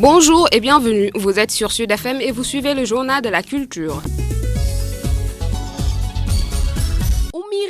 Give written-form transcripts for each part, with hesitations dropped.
Bonjour et bienvenue, vous êtes sur Sud FM et vous suivez le journal de la culture.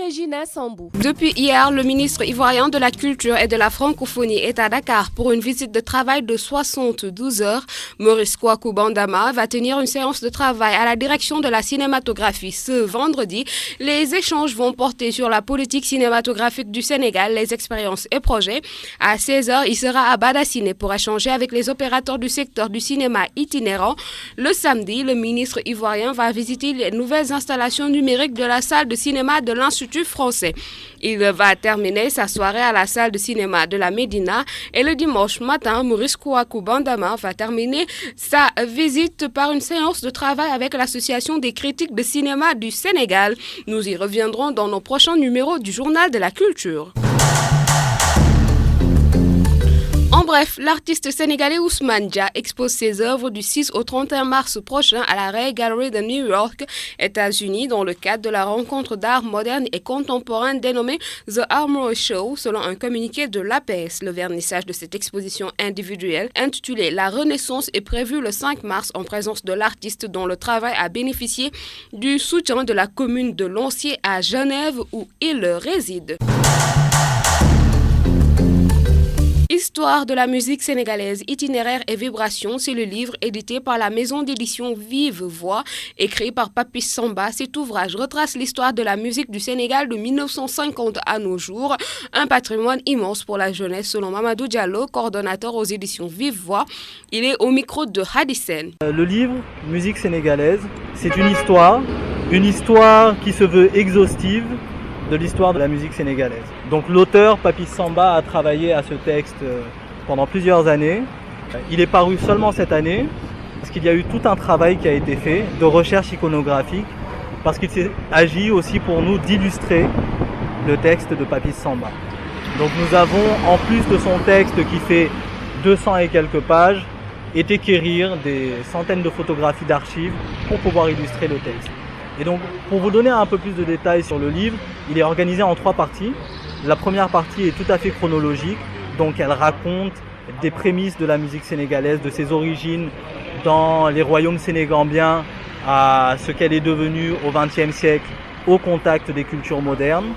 Regina Sambou. Depuis hier, le ministre ivoirien de la Culture et de la Francophonie est à Dakar pour une visite de travail de 72 heures. Maurice Kwaku Bandama va tenir une séance de travail à la direction de la cinématographie ce vendredi. Les échanges vont porter sur la politique cinématographique du Sénégal, les expériences et projets. À 16 heures, il sera à Badassiné pour échanger avec les opérateurs du secteur du cinéma itinérant. Le samedi, le ministre ivoirien va visiter les nouvelles installations numériques de la salle de cinéma de l'Institut français. Il va terminer sa soirée à la salle de cinéma de la Médina et le dimanche matin, Maurice Kwaku Bandama va terminer sa visite par une séance de travail avec l'Association des critiques de cinéma du Sénégal. Nous y reviendrons dans nos prochains numéros du Journal de la Culture. En bref, l'artiste sénégalais Ousmane Dia expose ses œuvres du 6 au 31 mars prochain à la Ray Gallery de New York, États-Unis, dans le cadre de la rencontre d'art moderne et contemporain dénommée The Armory Show, selon un communiqué de l'APS. Le vernissage de cette exposition individuelle, intitulée La Renaissance, est prévu le 5 mars en présence de l'artiste dont le travail a bénéficié du soutien de la commune de Lancier à Genève où il réside. Histoire de la musique sénégalaise, itinéraire et vibration, c'est le livre édité par la maison d'édition Vive Voix, écrit par Papis Samba. Cet ouvrage retrace l'histoire de la musique du Sénégal de 1950 à nos jours, un patrimoine immense pour la jeunesse selon Mamadou Diallo, coordonnateur aux éditions Vive Voix. Il est au micro de Hadisen. Le livre Musique sénégalaise, c'est une histoire qui se veut exhaustive de l'histoire de la musique sénégalaise. Donc l'auteur, Papis Samba, a travaillé à ce texte pendant plusieurs années. Il est paru seulement cette année, parce qu'il y a eu tout un travail qui a été fait de recherche iconographique, parce qu'il s'est agi aussi pour nous d'illustrer le texte de Papis Samba. Donc nous avons, en plus de son texte qui fait 200 et quelques pages, été quérir des centaines de photographies d'archives pour pouvoir illustrer le texte. Et donc, pour vous donner un peu plus de détails sur le livre, il est organisé en 3 parties. La première partie est tout à fait chronologique, donc elle raconte des prémices de la musique sénégalaise, de ses origines dans les royaumes sénégambiens, à ce qu'elle est devenue au XXe siècle, au contact des cultures modernes.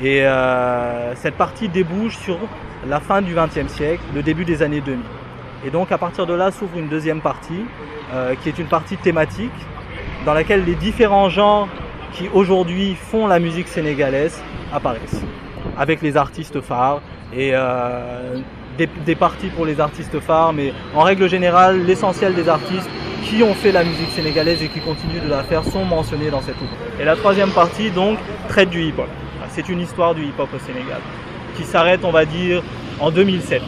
Et cette partie débouche sur la fin du XXe siècle, le début des années 2000. Et donc, à partir de là, s'ouvre une deuxième partie, qui est une partie thématique, dans laquelle les différents genres qui aujourd'hui font la musique sénégalaise apparaissent, avec les artistes phares et des parties pour les artistes phares, mais en règle générale, l'essentiel des artistes qui ont fait la musique sénégalaise et qui continuent de la faire sont mentionnés dans cette ouvrage. Et la troisième partie, donc, traite du hip-hop. C'est une histoire du hip-hop au Sénégal, qui s'arrête, on va dire, en 2007.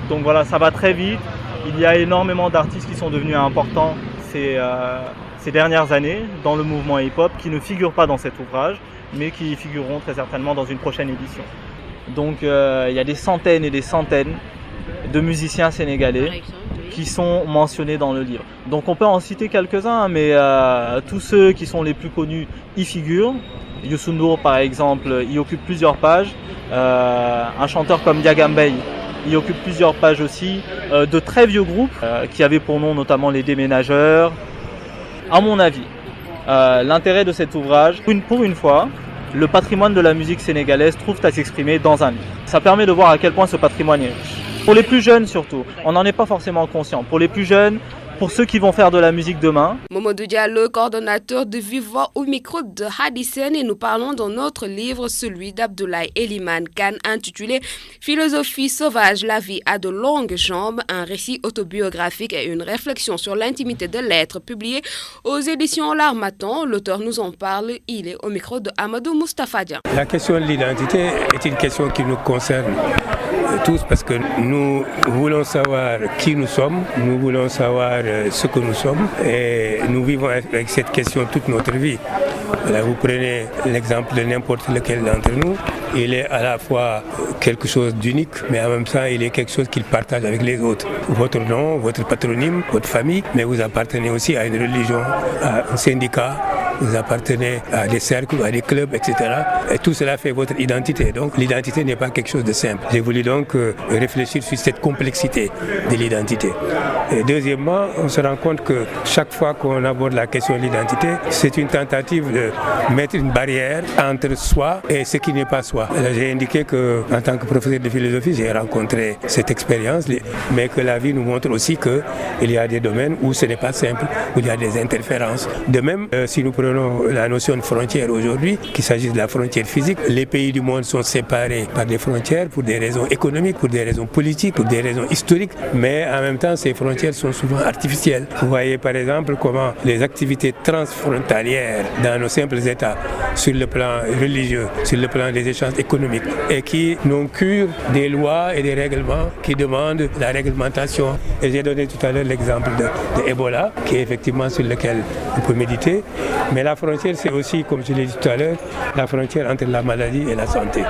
Donc voilà, ça va très vite. Il y a énormément d'artistes qui sont devenus importants ces dernières années dans le mouvement hip-hop qui ne figurent pas dans cet ouvrage, mais qui figureront très certainement dans une prochaine édition. Donc il y a des centaines et des centaines de musiciens sénégalais qui sont mentionnés dans le livre. Donc on peut en citer quelques-uns, mais tous ceux qui sont les plus connus y figurent. Youssou N'Dour par exemple y occupe plusieurs pages. Un chanteur comme Diagambey y occupe plusieurs pages aussi. De très vieux groupes qui avaient pour nom notamment les Déménageurs. À mon avis, l'intérêt de cet ouvrage, pour une fois, le patrimoine de la musique sénégalaise trouve à s'exprimer dans un livre. Ça permet de voir à quel point ce patrimoine est riche. Pour les plus jeunes surtout, on n'en est pas forcément conscient. Pour les plus jeunes, pour ceux qui vont faire de la musique demain. Mamadou Diallo, coordonnateur de Vive Voix au micro de Hadisen, et nous parlons dans notre livre, celui d'Abdoulaye Eliman Khan, intitulé Philosophie sauvage, la vie a de longues jambes, un récit autobiographique et une réflexion sur l'intimité de l'être, publié aux éditions L'Harmattan. L'auteur nous en parle, il est au micro de Amadou Moustapha Dia. La question de l'identité est une question qui nous concerne tous parce que nous voulons savoir qui nous sommes, nous voulons savoir ce que nous sommes et nous vivons avec cette question toute notre vie. Là, vous prenez l'exemple de n'importe lequel d'entre nous, il est à la fois quelque chose d'unique, mais en même temps il est quelque chose qu'il partage avec les autres. Votre nom, votre patronyme, votre famille, mais vous appartenez aussi à une religion, à un syndicat, vous appartenez à des cercles, à des clubs, etc. Et tout cela fait votre identité. Donc l'identité n'est pas quelque chose de simple. J'ai voulu donc réfléchir sur cette complexité de l'identité. Et deuxièmement, on se rend compte que chaque fois qu'on aborde la question de l'identité, c'est une tentative de mettre une barrière entre soi et ce qui n'est pas soi. J'ai indiqué qu'en tant que professeur de philosophie, j'ai rencontré cette expérience, mais que la vie nous montre aussi qu'il y a des domaines où ce n'est pas simple, où il y a des interférences. De même, si nous prenons la notion de frontière aujourd'hui, qu'il s'agisse de la frontière physique, les pays du monde sont séparés par des frontières pour des raisons économiques, pour des raisons politiques, pour des raisons historiques, mais en même temps, ces frontières sont souvent artificielles. Vous voyez par exemple comment les activités transfrontalières dans nos simples États, sur le plan religieux, sur le plan des échanges économiques, et qui n'ont cure des lois et des règlements qui demandent la réglementation. Et j'ai donné tout à l'heure l'exemple de Ebola, qui est effectivement sur lequel on peut méditer. Mais la frontière, c'est aussi, comme je l'ai dit tout à l'heure, la frontière entre la maladie et la santé.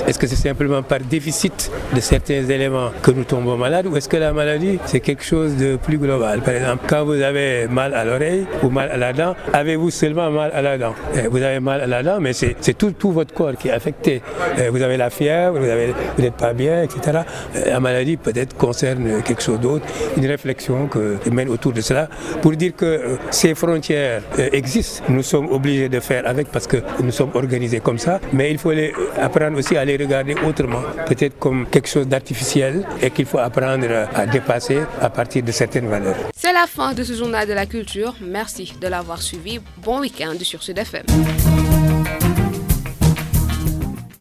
Est-ce que c'est simplement par déficit de certains éléments que nous tombons malades, ou est-ce que la maladie, c'est quelque chose de plus global? Par exemple, quand vous avez mal à l'oreille ou mal à la dent, avez-vous seulement mal à la dent? Vous avez mal à la dent, mais c'est tout votre corps qui est affecté. Vous avez la fièvre, vous n'êtes pas bien, etc. La maladie peut-être concerne quelque chose d'autre. Une réflexion que mène autour de cela pour dire que ces frontières existent. Nous sommes obligés de faire avec parce que nous sommes organisés comme ça, mais il faut apprendre aussi à les regarder autrement, peut-être comme quelque chose d'artificiel et qu'il faut apprendre à dépasser à partir de certaines valeurs. C'est la fin de ce journal de la culture. Merci de l'avoir suivi. Bon week-end sur Sud FM.